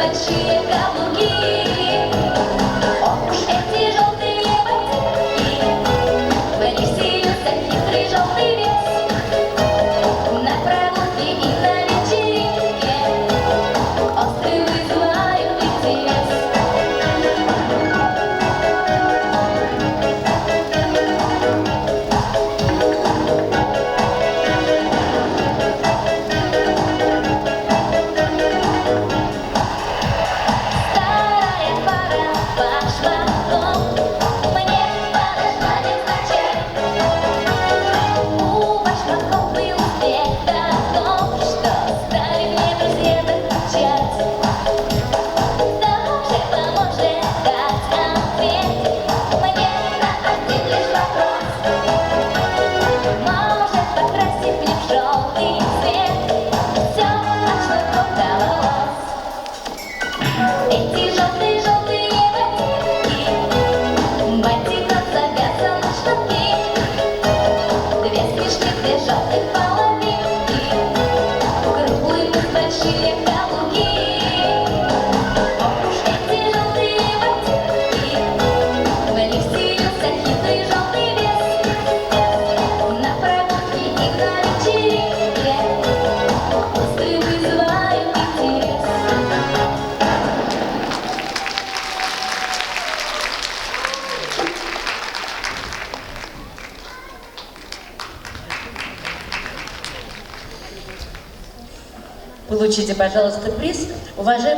большие каблуки. Ох уж эти желтые ботинки, в них сеется хитрый желтый вес. На прогулке и на вечеринке острые вызывают интерес. Эти желтые-желтые ботинки, ботинок завязан на шнурки, две смешных, две желтых половинки, круглые большие каблуки. Ох уж эти желтые ботинки, в них вселился хитрый желтый вес. На прогулке и на вечеринке острые вызывают интерес. Получите, пожалуйста, приз. Уважаемые